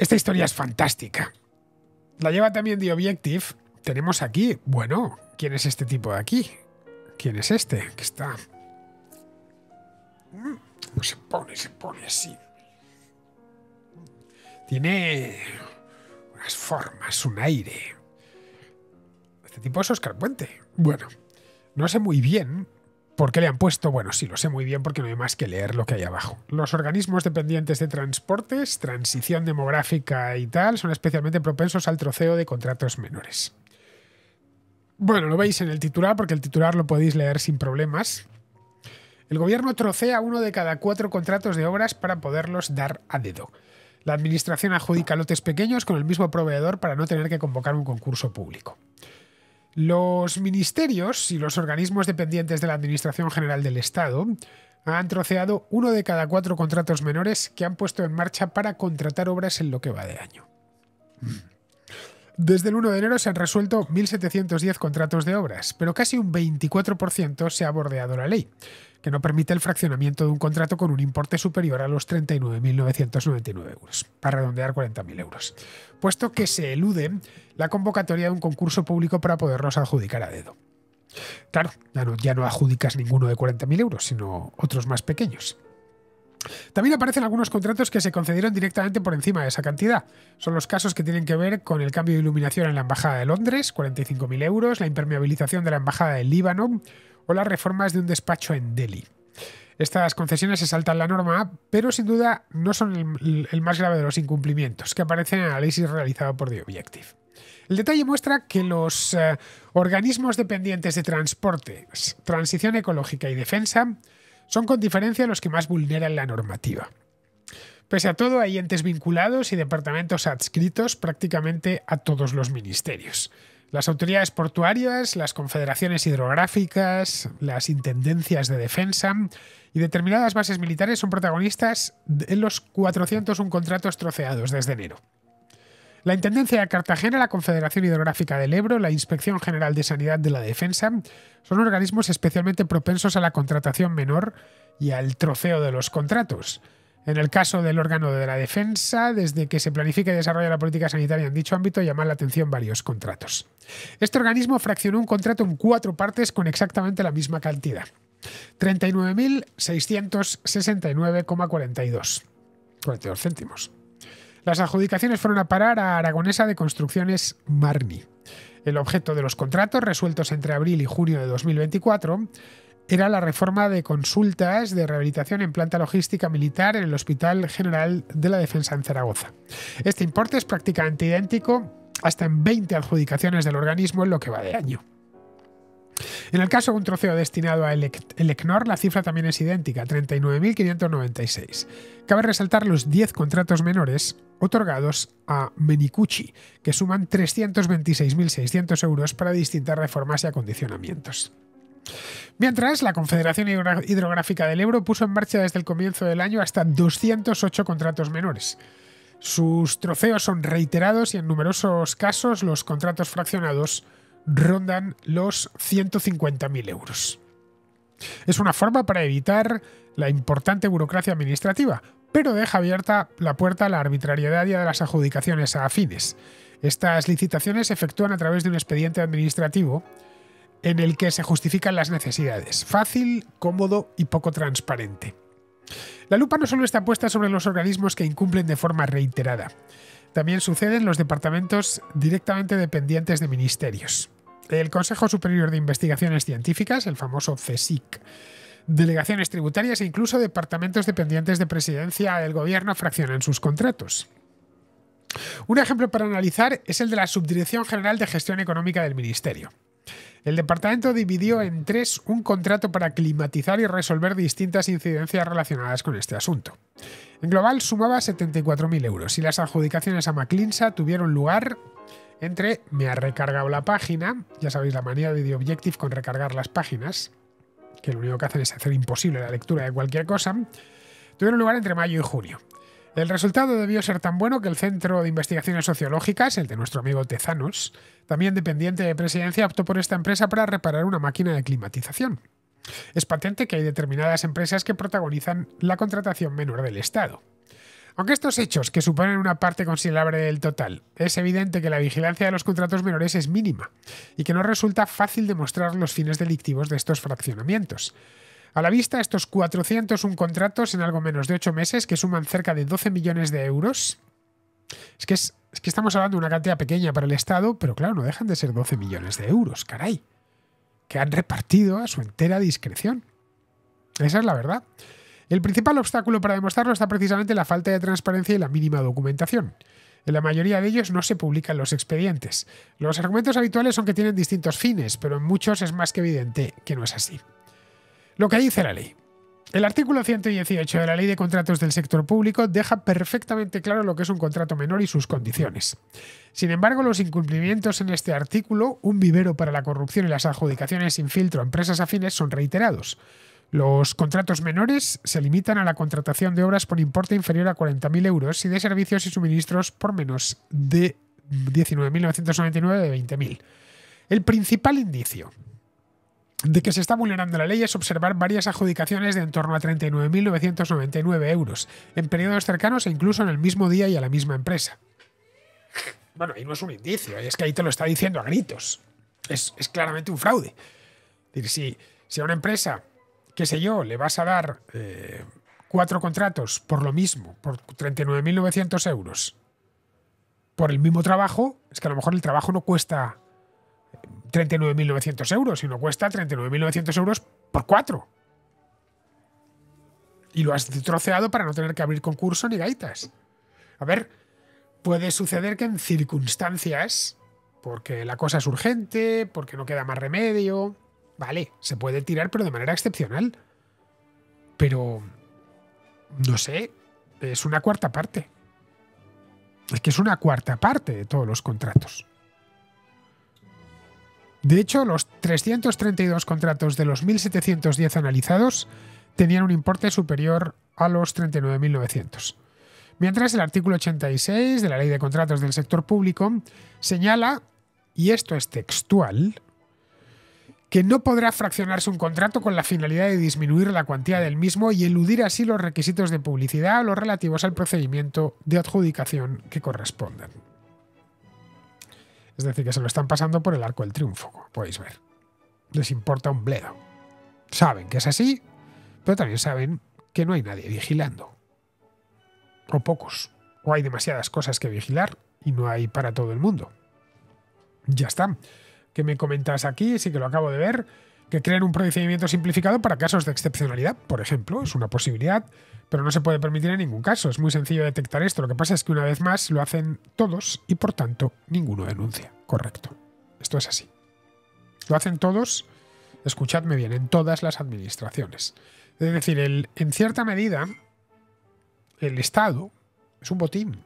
Esta historia es fantástica. La lleva también The Objective. Tenemos aquí, bueno, ¿quién es este tipo de aquí? ¿Quién es este? Que está... Se pone así. Tiene unas formas, un aire. Este tipo es Óscar Puente. Bueno, no sé muy bien por qué le han puesto... Bueno, sí, lo sé muy bien porque no hay más que leer lo que hay abajo. Los organismos dependientes de transportes, transición demográfica y tal son especialmente propensos al troceo de contratos menores. Bueno, lo veis en el titular porque el titular lo podéis leer sin problemas. El gobierno trocea 1 de cada 4 contratos de obras para poderlos dar a dedo. La administración adjudica lotes pequeños con el mismo proveedor para no tener que convocar un concurso público. Los ministerios y los organismos dependientes de la Administración General del Estado han troceado 1 de cada 4 contratos menores que han puesto en marcha para contratar obras en lo que va de año. Desde el 1 de enero se han resuelto 1.710 contratos de obras, pero casi un 24% se ha bordeado la ley, que no permite el fraccionamiento de un contrato con un importe superior a los 39.999 euros, para redondear 40.000 euros, puesto que se elude la convocatoria de un concurso público para poderlos adjudicar a dedo. Claro, ya no adjudicas ninguno de 40.000 euros, sino otros más pequeños. También aparecen algunos contratos que se concedieron directamente por encima de esa cantidad. Son los casos que tienen que ver con el cambio de iluminación en la Embajada de Londres, 45.000 euros, la impermeabilización de la Embajada del Líbano o las reformas de un despacho en Delhi. Estas concesiones se saltan la norma, pero sin duda no son el más grave de los incumplimientos que aparecen en el análisis realizado por The Objective. El detalle muestra que los organismos dependientes de transporte, transición ecológica y defensa son con diferencia los que más vulneran la normativa. Pese a todo, hay entes vinculados y departamentos adscritos prácticamente a todos los ministerios. Las autoridades portuarias, las confederaciones hidrográficas, las intendencias de defensa y determinadas bases militares son protagonistas en los 401 contratos troceados desde enero. La Intendencia de Cartagena, la Confederación Hidrográfica del Ebro, la Inspección General de Sanidad de la Defensa son organismos especialmente propensos a la contratación menor y al troceo de los contratos. En el caso del órgano de la defensa, desde que se planifica y desarrolla la política sanitaria en dicho ámbito, llaman la atención varios contratos. Este organismo fraccionó un contrato en 4 partes con exactamente la misma cantidad. 39.669,42 céntimos. Las adjudicaciones fueron a parar a Aragonesa de Construcciones Marni. El objeto de los contratos, resueltos entre abril y junio de 2024, era la reforma de consultas de rehabilitación en planta logística militar en el Hospital General de la Defensa en Zaragoza. Este importe es prácticamente idéntico hasta en 20 adjudicaciones del organismo en lo que va de año. En el caso de un troceo destinado a Elecnor, la cifra también es idéntica, 39.596. Cabe resaltar los 10 contratos menores otorgados a Menicucci, que suman 326.600 euros para distintas reformas y acondicionamientos. Mientras, la Confederación Hidrográfica del Ebro puso en marcha desde el comienzo del año hasta 208 contratos menores. Sus troceos son reiterados y en numerosos casos los contratos fraccionados rondan los 150.000 euros. Es una forma para evitar la importante burocracia administrativa, pero deja abierta la puerta a la arbitrariedad y a las adjudicaciones afines. Estas licitaciones se efectúan a través de un expediente administrativo en el que se justifican las necesidades. Fácil, cómodo y poco transparente. La lupa no solo está puesta sobre los organismos que incumplen de forma reiterada. También sucede en los departamentos directamente dependientes de ministerios. El Consejo Superior de Investigaciones Científicas, el famoso CSIC, delegaciones tributarias e incluso departamentos dependientes de presidencia del gobierno fraccionan sus contratos. Un ejemplo para analizar es el de la Subdirección General de Gestión Económica del Ministerio. El departamento dividió en 3 un contrato para climatizar y resolver distintas incidencias relacionadas con este asunto. En global sumaba 74.000 euros y las adjudicaciones a Maclinsa tuvieron lugar entre me ha recargado la página, ya sabéis la manía de The Objective con recargar las páginas, que lo único que hacen es hacer imposible la lectura de cualquier cosa, tuvieron lugar entre mayo y junio. El resultado debió ser tan bueno que el Centro de Investigaciones Sociológicas, el de nuestro amigo Tezanos, también dependiente de presidencia, optó por esta empresa para reparar una máquina de climatización. Es patente que hay determinadas empresas que protagonizan la contratación menor del Estado. Aunque estos hechos, que suponen una parte considerable del total, es evidente que la vigilancia de los contratos menores es mínima y que no resulta fácil demostrar los fines delictivos de estos fraccionamientos. A la vista, estos 401 contratos en algo menos de 8 meses, que suman cerca de 12 millones de euros, es que estamos hablando de una cantidad pequeña para el Estado, pero claro, no dejan de ser 12 millones de euros, caray, que han repartido a su entera discreción. Esa es la verdad. El principal obstáculo para demostrarlo está precisamente en la falta de transparencia y la mínima documentación. En la mayoría de ellos no se publican los expedientes. Los argumentos habituales son que tienen distintos fines, pero en muchos es más que evidente que no es así. Lo que dice la ley. El artículo 118 de la Ley de Contratos del Sector Público deja perfectamente claro lo que es un contrato menor y sus condiciones. Sin embargo, los incumplimientos en este artículo, un vivero para la corrupción y las adjudicaciones sin filtro a empresas afines, son reiterados. Los contratos menores se limitan a la contratación de obras por importe inferior a 40.000 euros y de servicios y suministros por menos de 19.999 de 20.000. El principal indicio de que se está vulnerando la ley es observar varias adjudicaciones de en torno a 39.999 euros en periodos cercanos e incluso en el mismo día y a la misma empresa. Bueno, ahí no es un indicio, es que ahí te lo está diciendo a gritos. Es claramente un fraude. Es decir, si a una empresa, qué sé yo, le vas a dar 4 contratos por lo mismo, por 39.900 euros, por el mismo trabajo, es que a lo mejor el trabajo no cuesta 39.900 euros, sino cuesta 39.900 euros por 4. Y lo has troceado para no tener que abrir concurso ni gaitas. A ver, puede suceder que en circunstancias, porque la cosa es urgente, porque no queda más remedio, vale, se puede tirar, pero de manera excepcional. Pero, no sé, es una cuarta parte. Es que es una cuarta parte de todos los contratos. De hecho, los 332 contratos de los 1.710 analizados tenían un importe superior a los 39.900. Mientras el artículo 86 de la Ley de Contratos del Sector Público señala, y esto es textual, que no podrá fraccionarse un contrato con la finalidad de disminuir la cuantía del mismo y eludir así los requisitos de publicidad o los relativos al procedimiento de adjudicación que correspondan. Es decir, que se lo están pasando por el arco del triunfo, como podéis ver. Les importa un bledo. Saben que es así, pero también saben que no hay nadie vigilando. O pocos. O hay demasiadas cosas que vigilar y no hay para todo el mundo. Ya está. ¿Qué me comentas aquí? Sí que lo acabo de ver. Que creen un procedimiento simplificado para casos de excepcionalidad, por ejemplo. Es una posibilidad, pero no se puede permitir en ningún caso. Es muy sencillo detectar esto. Lo que pasa es que una vez más lo hacen todos y por tanto ninguno denuncia. Correcto. Esto es así. Lo hacen todos, escuchadme bien, en todas las administraciones. Es decir, en cierta medida, el Estado es un botín.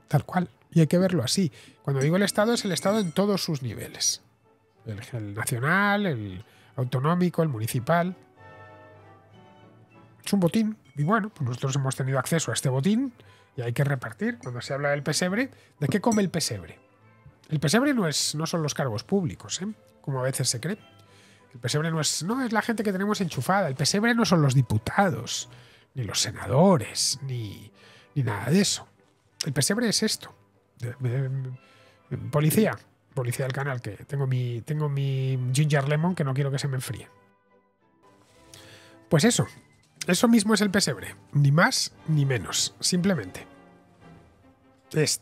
Tal cual. Y hay que verlo así. Cuando digo el Estado, es el Estado en todos sus niveles. El nacional, el autonómico, el municipal. Es un botín. Y bueno, pues nosotros hemos tenido acceso a este botín y hay que repartir. Cuando se habla del pesebre, ¿de qué come el pesebre? El pesebre no son los cargos públicos, como a veces se cree. El pesebre no es la gente que tenemos enchufada. El pesebre no son los diputados, ni los senadores, ni nada de eso. El pesebre es esto. Policía del canal, que tengo mi ginger lemon que no quiero que se me enfríe. Pues eso mismo es el pesebre, ni más ni menos, simplemente. Es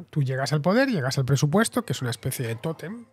tú llegas al poder, llegas al presupuesto, que es una especie de tótem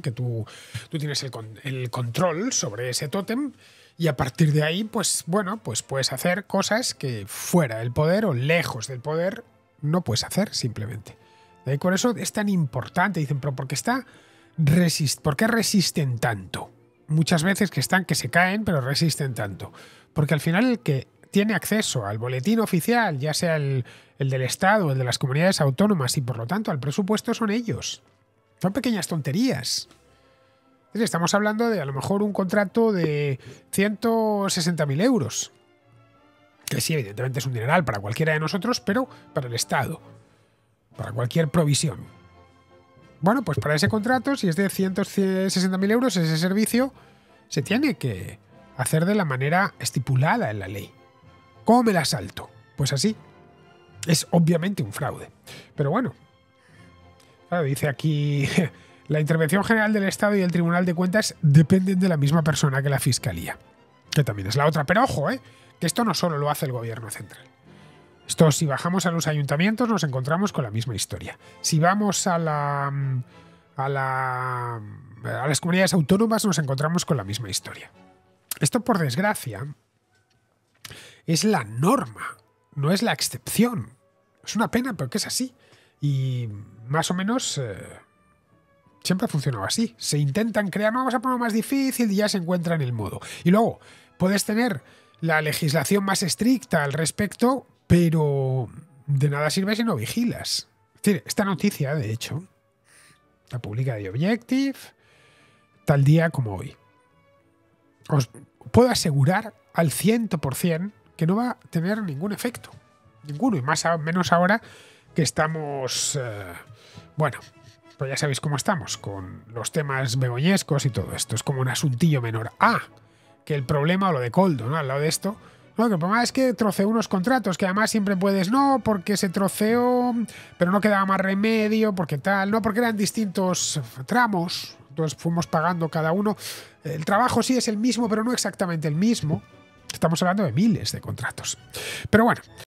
que tú tienes el control sobre ese tótem y a partir de ahí, pues bueno, pues puedes hacer cosas que fuera del poder o lejos del poder no puedes hacer simplemente. Y por eso es tan importante. Dicen, pero ¿por qué resisten tanto? Muchas veces que se caen, pero resisten tanto. Porque al final el que tiene acceso al boletín oficial, ya sea el del Estado o el de las comunidades autónomas y por lo tanto al presupuesto, son ellos. Son pequeñas tonterías. Estamos hablando de a lo mejor un contrato de 160.000 euros. Que sí, evidentemente es un dineral para cualquiera de nosotros, pero para el Estado. Para cualquier provisión. Bueno, pues para ese contrato, si es de 160.000 euros, ese servicio se tiene que hacer de la manera estipulada en la ley. ¿Cómo me la salto? Pues así. Es obviamente un fraude. Pero bueno, claro, dice aquí, la intervención general del Estado y el Tribunal de Cuentas dependen de la misma persona que la Fiscalía, que también es la otra. Pero ojo, que esto no solo lo hace el gobierno central. Esto, si bajamos a los ayuntamientos, nos encontramos con la misma historia. Si vamos a las comunidades autónomas, nos encontramos con la misma historia. Esto, por desgracia, es la norma, no es la excepción. Es una pena, pero que es así. Y más o menos siempre ha funcionado así. Se intentan crear, no, vamos a ponerlo más difícil y ya se encuentra en el modo. Y luego puedes tener la legislación más estricta al respecto, pero de nada sirve si no vigilas. Es decir, esta noticia, de hecho, la publica The Objective tal día como hoy. Os puedo asegurar al 100% que no va a tener ningún efecto. Ninguno, y menos ahora que estamos... bueno, pues ya sabéis cómo estamos con los temas begoñescos y todo esto. Es como un asuntillo menor. Que el problema, o lo de Coldo, ¿no? Al lado de esto... No, que el problema es que troceó unos contratos, que además siempre puedes no, porque se troceó, pero no quedaba más remedio, porque tal, no, porque eran distintos tramos, entonces fuimos pagando cada uno. El trabajo sí es el mismo, pero no exactamente el mismo. Estamos hablando de miles de contratos. Pero bueno,